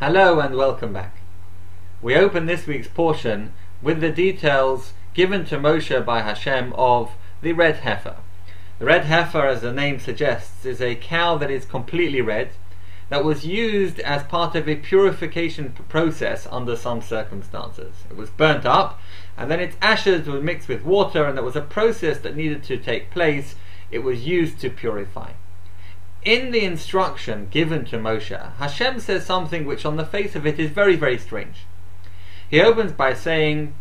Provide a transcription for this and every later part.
Hello and welcome back. We open this week's portion with the details given to Moshe by Hashem of the red heifer. The red heifer, as the name suggests, is a cow that is completely red, that was used as part of a purification process under some circumstances. It was burnt up, and then its ashes were mixed with water, and there was a process that needed to take place. It was used to purify. In the instruction given to Moshe, Hashem says something which on the face of it is very, very strange. He opens by saying,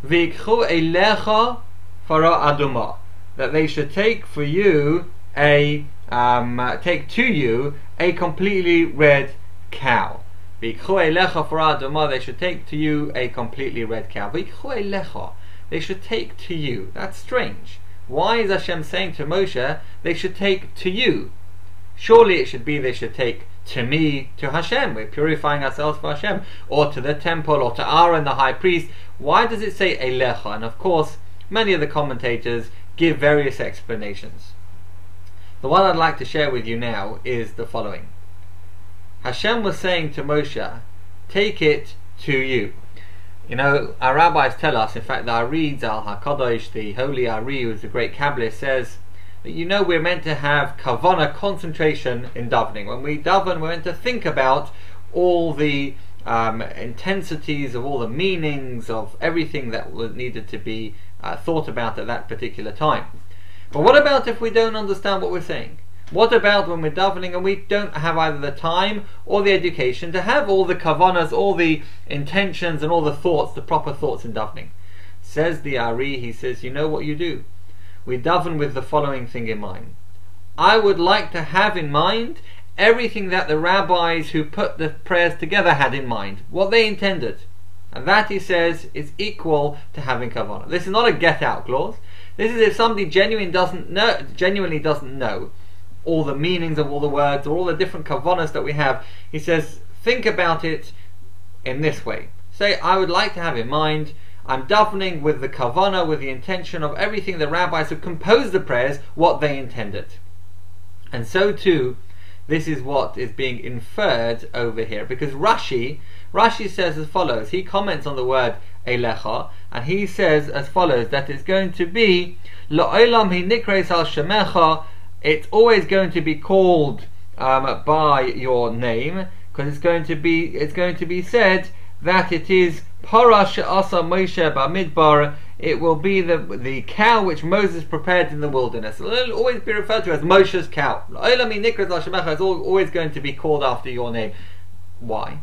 V'ikchu eilecha fara aduma, that they should take to you a completely red cow. V'ikchu eilecha fara aduma, they should take to you a completely red cow. V'ikchu eilecha, they should take to you. That's strange. Why is Hashem saying to Moshe, they should take to you? Surely it should be they should take to me, to Hashem. We're purifying ourselves for Hashem, or to the temple, or to Aaron the high priest. Why does it say Eilecha? And of course, many of the commentators give various explanations. The one I'd like to share with you now is the following. Hashem was saying to Moshe, take it to you. You know, our rabbis tell us, in fact, the Ari Zal HaKadosh, the holy Ari, who is the great Kabbalist, says, you know, we're meant to have kavanah, concentration in davening. When we daven, we're meant to think about all the intensities of all the meanings of everything that was needed to be thought about at that particular time. But what about if we don't understand what we're saying? What about when we're davening and we don't have either the time or the education to have all the kavanahs, all the intentions and all the thoughts, the proper thoughts in davening? Says the Ari, he says, you know what you do? We daven with the following thing in mind. I would like to have in mind everything that the rabbis who put the prayers together had in mind, what they intended. And that, he says, is equal to having kavanah. This is not a get-out clause. This is if somebody genuinely doesn't know all the meanings of all the words or all the different kavanahs that we have. He says, think about it in this way. Say, I would like to have in mind, I'm davening with the kavanah, with the intention of everything the rabbis who composed the prayers, what they intended. And so too, this is what is being inferred over here. Because Rashi says as follows, he comments on the word Eilecha, and he says as follows, that it's going to be, La'olam hi nikres al shemecha, it's always going to be called by your name, because it's going to be said that it is Parah she'asa Moshe b'midbar. It will be the cow which Moses prepared in the wilderness. It will always be referred to as Moshe's cow. It's always going to be called after your name. Why?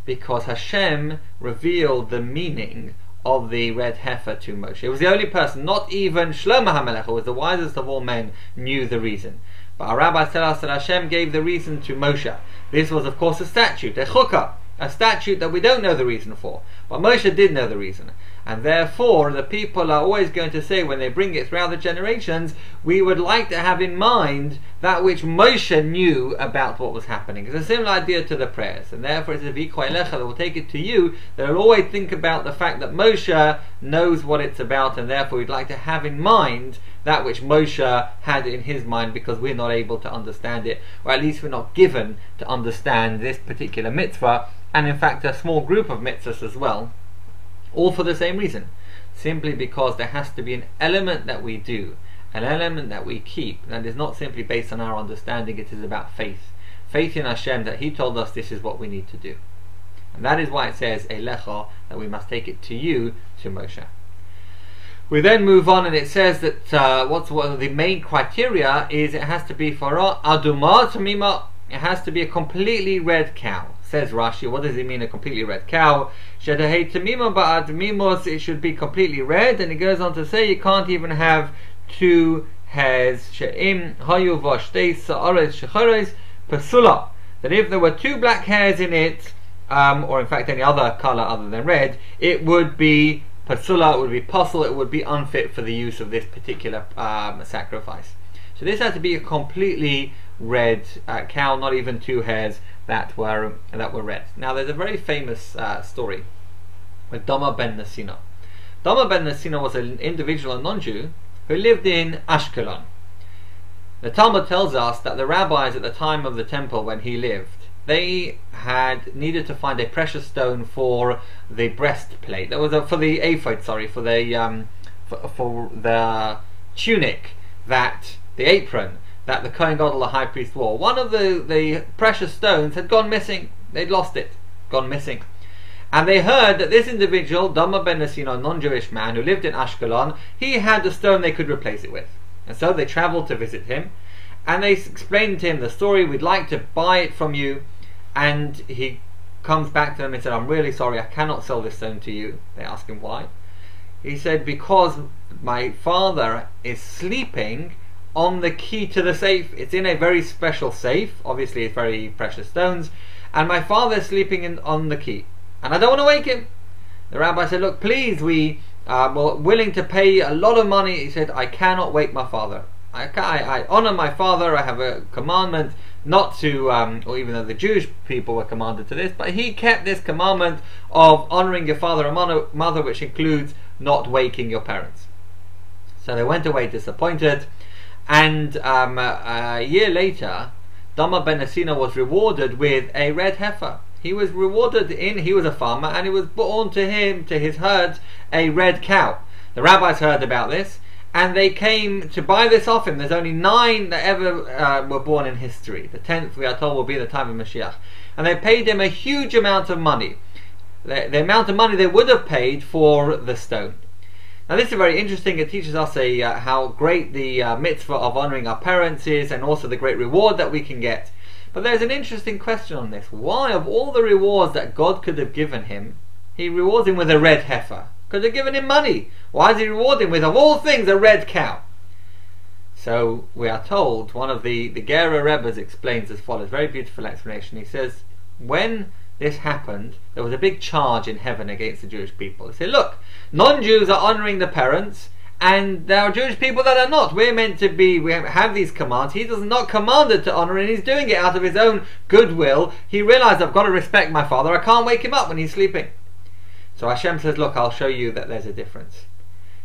Because Hashem revealed the meaning of the red heifer to Moshe. It was the only person, not even Shlomo HaMelech, who was the wisest of all men, knew the reason. But our rabbis tell us that Hashem gave the reason to Moshe. This was of course a statute, a chukah, a statute that we don't know the reason for. But Moshe did know the reason. And therefore the people are always going to say, when they bring it throughout the generations, we would like to have in mind that which Moshe knew about what was happening. It's a similar idea to the prayers. And therefore it's a V'ikchu eilecha that will take it to you. They'll always think about the fact that Moshe knows what it's about, and therefore we'd like to have in mind that which Moshe had in his mind, because we're not able to understand it, or at least we're not given to understand this particular mitzvah, and in fact a small group of mitzvahs as well, all for the same reason, simply because there has to be an element that we do, an element that we keep, that is not simply based on our understanding. It is about faith in Hashem, that He told us this is what we need to do. And that is why it says Eilecha, that we must take it to you, to Moshe. We then move on, and it says that what's one of the main criteria is it has to be farah aduma tamima. It has to be a completely red cow. Says Rashi, what does it mean, a completely red cow? Shadahei tamima ba'ad mimos, it should be completely red. And it goes on to say you can't even have two hairs. She'im hayu v'ashtei sa'ares shechares pasula, that if there were two black hairs in it, or in fact any other color other than red, it would be pasula, it would be puzzle, it would be unfit for the use of this particular sacrifice. So this has to be a completely red cow, not even two hairs that were red. Now there's a very famous story with Doma ben Nasina. Doma ben Nasina was an individual, a non-Jew, who lived in Ashkelon. The Talmud tells us that the rabbis at the time of the temple when he lived, they had needed to find a precious stone for the breastplate. That was for the ephod, sorry, for the tunic, that the apron that the Kohen Gadol, the high priest, wore. One of the precious stones had gone missing. They'd lost it, gone missing. And they heard that this individual, Dama ben Nesino, a non-Jewish man who lived in Ashkelon, he had a stone they could replace it with. And so they travelled to visit him, and they explained to him the story. We'd like to buy it from you. And he comes back to them and said, I'm really sorry, I cannot sell this stone to you. They ask him why. He said, because my father is sleeping on the key to the safe. It's in a very special safe. Obviously it's very precious stones, and my father is sleeping on the key, and I don't want to wake him. The rabbi said, look, please, we are willing to pay a lot of money. He said, I cannot wake my father. I honor my father. I have a commandment not to, or even though the Jewish people were commanded to this, but he kept this commandment of honoring your father and mother, which includes not waking your parents. So they went away disappointed. And a year later, Dama ben Nesino was rewarded with a red heifer. He was rewarded he was a farmer, and it was born to him, to his herd, a red cow. The rabbis heard about this, and they came to buy this off him. There's only 9 that ever were born in history. The 10th, we are told, will be the time of Mashiach. And they paid him a huge amount of money. The amount of money they would have paid for the stone. Now this is very interesting. It teaches us how great the mitzvah of honouring our parents is, and also the great reward that we can get. But there's an interesting question on this. Why, of all the rewards that God could have given him, he rewards him with a red heifer? Could have given him money. Why does he reward him with, of all things, a red cow? So we are told, one of the Gera Rebbes explains as follows, very beautiful explanation. He says, when this happened, there was a big charge in heaven against the Jewish people. They said, look, non-Jews are honouring the parents, and there are Jewish people that are not. We're meant to be, we have these commands. He does not commanded to honour, and he's doing it out of his own goodwill. He realised, I've got to respect my father. I can't wake him up when he's sleeping. So Hashem says, look, I'll show you that there's a difference.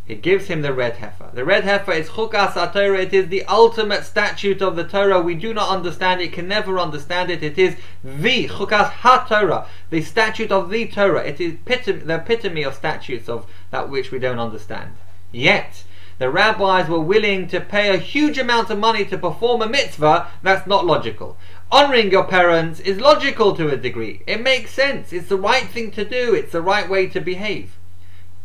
He gives him the red heifer. The red heifer is Chukas HaTorah. It is the ultimate statute of the Torah. We do not understand it, can never understand it. It is the Chukas HaTorah, the statute of the Torah. It is the epitome of statutes of that which we don't understand. Yet, the rabbis were willing to pay a huge amount of money to perform a mitzvah that's not logical. Honouring your parents is logical to a degree. It makes sense. It's the right thing to do. It's the right way to behave.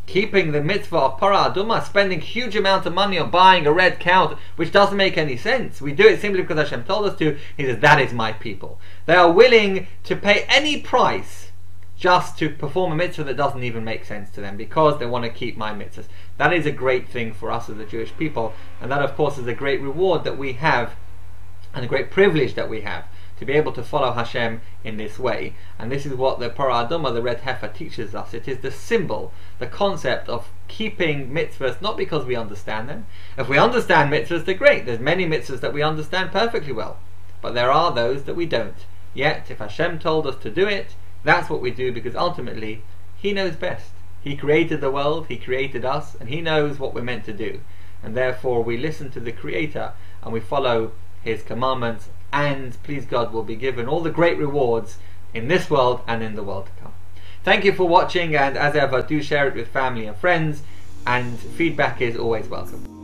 Keeping the mitzvah of Parah Adumah, spending huge amount of money on buying a red cow, which doesn't make any sense. We do it simply because Hashem told us to. He says, that is my people. They are willing to pay any price just to perform a mitzvah that doesn't even make sense to them, because they want to keep my mitzvahs. That is a great thing for us as the Jewish people, and that of course is a great reward that we have, and a great privilege that we have, to be able to follow Hashem in this way. And this is what the Parah Adumah, the red heifer, teaches us. It is the symbol, the concept of keeping mitzvahs, not because we understand them. If we understand mitzvahs, they're great. There's many mitzvahs that we understand perfectly well, but there are those that we don't. Yet, if Hashem told us to do it, that's what we do, because ultimately He knows best. He created the world, He created us, and He knows what we're meant to do. And therefore we listen to the Creator and we follow His commandments, and please God, will be given all the great rewards in this world and in the world to come. Thank you for watching, and as ever, do share it with family and friends, and feedback is always welcome.